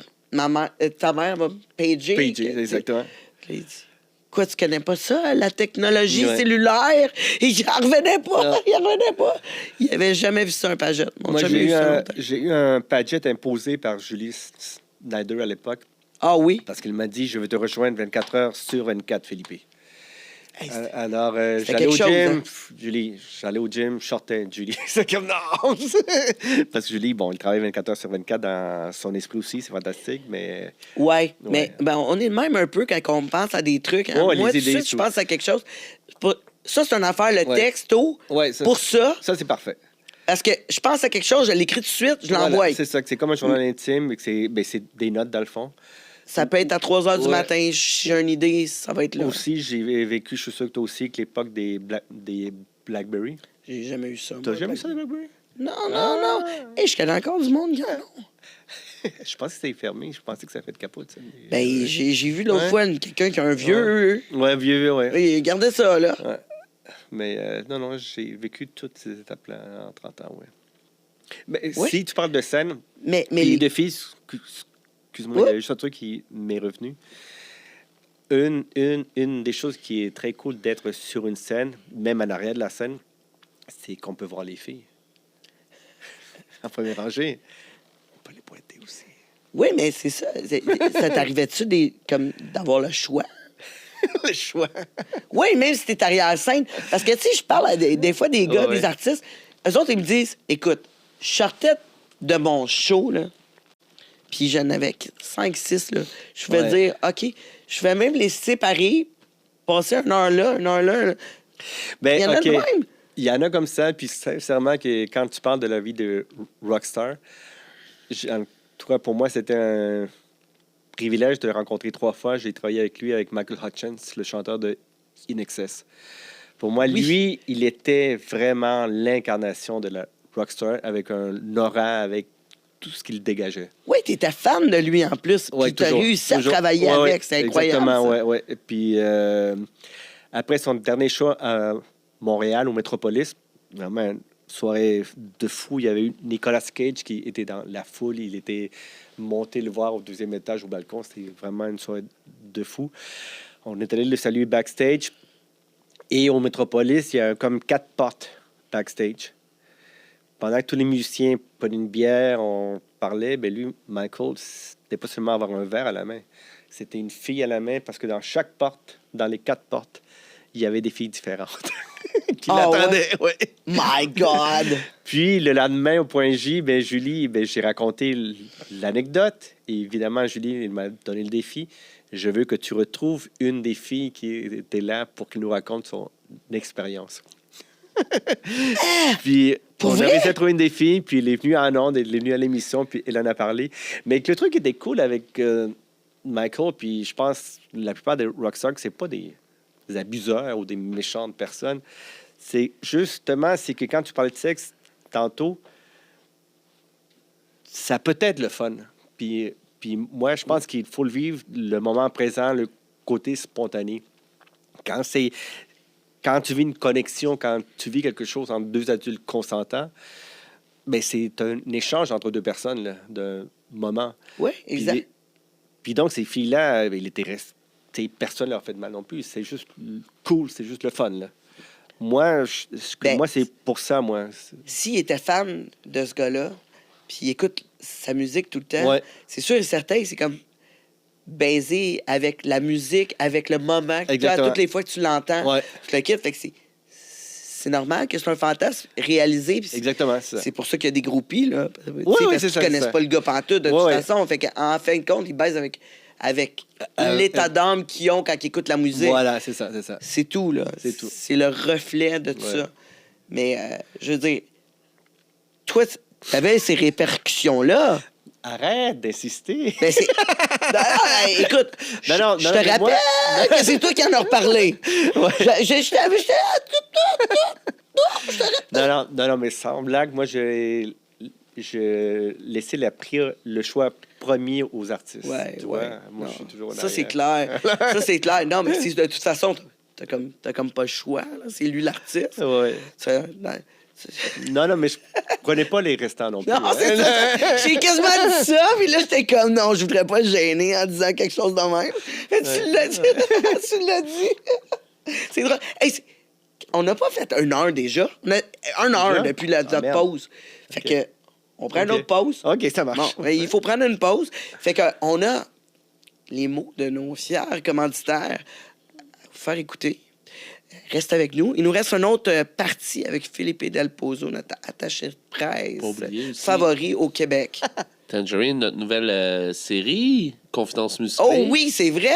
ta mère va pager. PJ, exactement. Puis là, il dit, quoi, tu connais pas ça, la technologie Ouais. cellulaire? Et il en revenait pas, Non. il en revenait pas. Il avait jamais vu ça, un Padgett. Mon Moi, chum, il a eu ça longtemps. j'ai eu un Padgett imposé par Julie Snyder à l'époque Ah oui? parce qu'il m'a dit, je vais te rejoindre 24 heures sur 24, Philippe. Hey, Alors, c'était j'allais au quelque chose, gym, hein? Julie, j'allais au gym, je sortais, Julie. C'est comme non! Parce que Julie, bon, il travaille 24 heures sur 24 dans son esprit aussi, c'est fantastique, mais Ouais, mais Ouais. ben, on est de même un peu quand on pense à des trucs. Hein. Ouais, Moi, les tout de idées, suite, je tout. pense à quelque chose. Ça, c'est une affaire, le Ouais. texto. ouais, ça, Pour ça, ça c'est parfait. parce que je pense à quelque chose, je l'écris tout de suite, je l'envoie. Voilà, c'est ça, que c'est comme un journal intime, et que c'est des notes dans le fond. Ça peut être à 3 h du Ouais. matin, si j'ai une idée, ça va être là. Aussi, j'ai vécu, je suis sûr que toi aussi, que l'époque des BlackBerry. J'ai jamais eu ça. T'as moi, jamais eu ça, des BlackBerry? Non, non, non. Et je connais encore du monde qui en ont. Je pense que c'était fermé, je pensais que ça fait de capote. Ça. Ben, j'ai vu l'autre Ouais. fois quelqu'un qui a un vieux. Ouais, vieux, ouais. Oui, gardez ça, là. Ouais. Mais non, j'ai vécu toutes ces étapes-là en 30 ans, ouais. Mais Ouais. si tu parles de scène, Mais puis de filles, excuse-moi, il y Ouais. a juste un truc qui m'est revenu. Une des choses qui est très cool d'être sur une scène, même en arrière de la scène, c'est qu'on peut voir les filles. En première rangée, on peut les pointer aussi. oui, mais c'est ça. Ça t'arrivait-tu comme d'avoir le choix? Le choix. Oui, même si t'es arrière-scène. Parce que, tu sais, je parle à des fois des gars, Ouais. des artistes. Eux autres, ils me disent, écoute, je sortais de mon show, là, puis j'en avais 5, 6, là. Je vais Ouais. dire, OK, je vais même les séparer, passer une heure là, une heure là. Ben, Il y en a de même. Il y en a comme ça, puis sincèrement, que quand tu parles de la vie de rockstar, en tout cas, pour moi, c'était un privilège de le rencontrer 3 fois. J'ai travaillé avec lui, avec Michael Hutchins, le chanteur de In Excess. Pour moi, Oui. lui, il était vraiment l'incarnation de la rockstar, avec un aura, avec tout ce qu'il dégageait. Oui, t'étais fan de lui en plus. Ouais, Puis t'as toujours, réussi à toujours. travailler Ouais, avec. ouais, C'est incroyable. Exactement, ça. ouais, ouais. Et puis, après son dernier show à Montréal, au Métropolis, vraiment une soirée de fou. Il y avait eu Nicolas Cage qui était dans la foule. Il était monté le voir au 2e étage au balcon. C'était vraiment une soirée de fou. On est allé le saluer backstage. Et au Métropolis, il y a comme 4 portes backstage. Pendant que tous les musiciens prenaient une bière, on parlait, ben lui, Michael, c'était pas seulement avoir un verre à la main. C'était une fille à la main parce que dans chaque porte, dans les 4 portes, il y avait des filles différentes qui Ah, l'attendaient. Ouais. My God! Puis le lendemain, au point J, ben, Julie, ben, j'ai raconté l'anecdote. Et évidemment, Julie elle m'a donné le défi. Je veux que tu retrouves une des filles qui était là pour qu'elle nous raconte son expérience. Puis Pour on a vrai? réussi à trouver une des filles, puis elle est venue en ondes, elle est venue à l'émission, puis elle en a parlé. Mais le truc qui était cool avec Michael, puis je pense la plupart des rockstars, c'est pas des abuseurs ou des méchantes personnes. C'est justement, c'est que quand tu parlais de sexe tantôt, ça peut être le fun. Puis moi, je pense qu'il faut le vivre, le moment présent, le côté spontané. Quand tu vis une connexion, quand tu vis quelque chose entre 2 adultes consentants, ben c'est un échange entre 2 personnes, là, d'un moment. Oui, exact. Puis donc, ces filles-là, il était personne ne leur fait de mal non plus. C'est juste cool, c'est juste le fun. Là. Moi, moi, c'est pour ça, moi. S'il était fan de ce gars-là, puis il écoute sa musique tout le temps, Ouais. c'est sûr et certain que c'est comme baiser avec la musique, avec le moment. Que toi, toutes les fois que tu l'entends, Ouais. tu le quittes. Fait que c'est normal que c'est un fantasme réalisé. Puis Exactement, c'est ça. c'est pour ça qu'il y a des groupies, là. Tu sais, oui, parce c'est qu'ils ça, connaissent c'est ça. pas le gars pantoute, de Ouais, toute ouais. façon. Fait qu'en fin de compte, ils baisent avec l'état d'âme qu'ils ont quand ils écoutent la musique. Voilà, c'est ça, c'est ça. C'est tout, là. C'est tout. C'est le reflet de tout Ouais. ça. Mais, je veux dire, toi, t'avais ces répercussions-là. Arrête d'insister. Ben, c'est... Non, écoute, je te rappelle que c'est toi qui en as reparlé. Ouais. Je t'avais... Non, mais sans blague, moi, je laissais le choix premier aux artistes. Ouais, tu ouais. vois? Moi, Non. je suis toujours en Ça, c'est arrière. clair. Ça, c'est clair. Non, mais de toute façon, t'as comme pas le choix. Là. C'est lui l'artiste. Ouais. Non, mais je connais pas les restants non plus. Non, c'est ça. J'ai quasiment dit ça, puis là, j'étais comme, non, je voudrais pas gêner en disant quelque chose de même. Mais tu l'as dit. Tu l'as dit. C'est drôle. Hey, on n'a pas fait 1 heure déjà. On a 1 heure Déjà? depuis notre merde. pause. Fait que, on prend une autre pause. OK, ça marche. Bon, il faut prendre une pause. Fait que, on a les mots de nos fiers commanditaires à vous faire écouter. Reste avec nous. Il nous reste une autre partie avec Philippe Del Pozo, notre attaché de presse Pas oublier aussi. favori au Québec. Tangerine, notre nouvelle série, Confidence musclée. Oh oui, c'est vrai.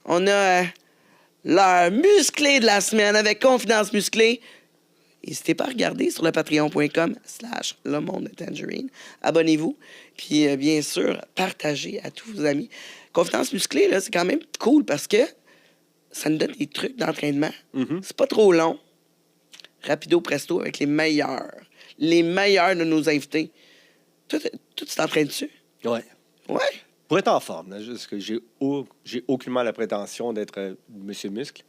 On a l'heure musclée de la semaine avec Confidence musclée. N'hésitez pas à regarder sur le patreon.com/le monde de Tangerine. Abonnez-vous. Puis, bien sûr, partagez à tous vos amis. Confidence musclée, là, c'est quand même cool parce que ça nous donne des trucs d'entraînement. Mhm. C'est pas trop long. Rapido presto avec les meilleurs. Les meilleurs de nos invités. Toi, tu t'entraînes dessus? Ouais. Ouais. Pour être en forme, là, juste que j'ai aucunement la prétention d'être Monsieur Muscle.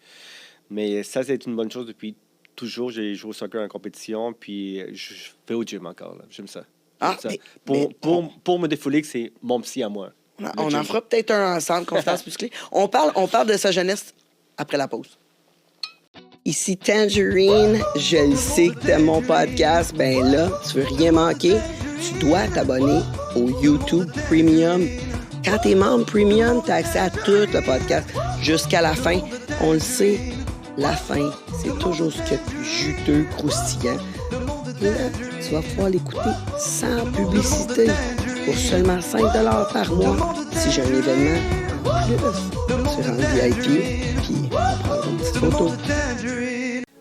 Mais ça, c'est une bonne chose depuis toujours. J'ai joué au soccer en compétition, puis je fais au gym encore. Là. J'aime ça. Ah, J'aime ça. mais Pour me défouler, c'est mon psy à moi. On en fera peut-être un ensemble, Confidence musclée. On parle de sa jeunesse après la pause. Ici Tangerine, je le sais que t'aimes mon podcast. Ben là, tu veux rien manquer, tu dois t'abonner au YouTube Premium. Quand t'es membre Premium, t'as accès à tout le podcast jusqu'à la fin. On le sait, la fin, c'est toujours ce qu'il y a de plus juteux, croustillant. Et là, tu vas pouvoir l'écouter sans publicité pour seulement 5 $ par mois. Si j'ai un événement en plus, tu rentres VIP, puis on prend une petite photo.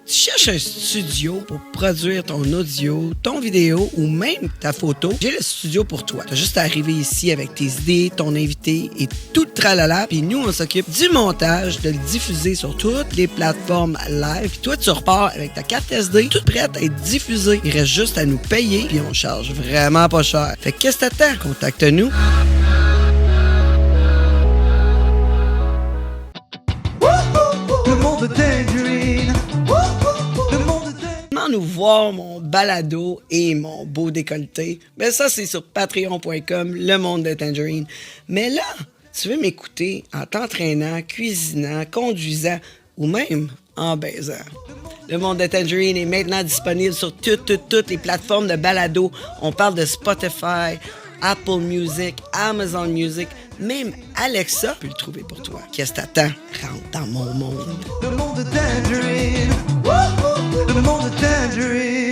Tu cherches un studio pour produire ton audio, ton vidéo ou même ta photo? J'ai le studio pour toi. Tu as juste à arriver ici avec tes idées, ton invité et tout le tralala. Puis nous, on s'occupe du montage, de le diffuser sur toutes les plateformes live. Puis toi, tu repars avec ta carte SD, toute prête à être diffusée. Il reste juste à nous payer, puis on charge vraiment pas cher. Fait que qu'est-ce que t'attends? Contacte-nous. Le monde de Tangerine. Comment nous voir mon balado et mon beau décolleté? Ben ça, c'est sur patreon.com, le monde de Tangerine. Mais là, tu veux m'écouter en t'entraînant, cuisinant, conduisant ou même en baisant. Le monde de Tangerine est maintenant disponible sur toutes les plateformes de balado. On parle de Spotify, Apple Music, Amazon Music, même Alexa peut le trouver pour toi. Qu'est-ce que t'attends? Rentre dans mon monde. Le monde de Tangerine. Le monde de Tangerine.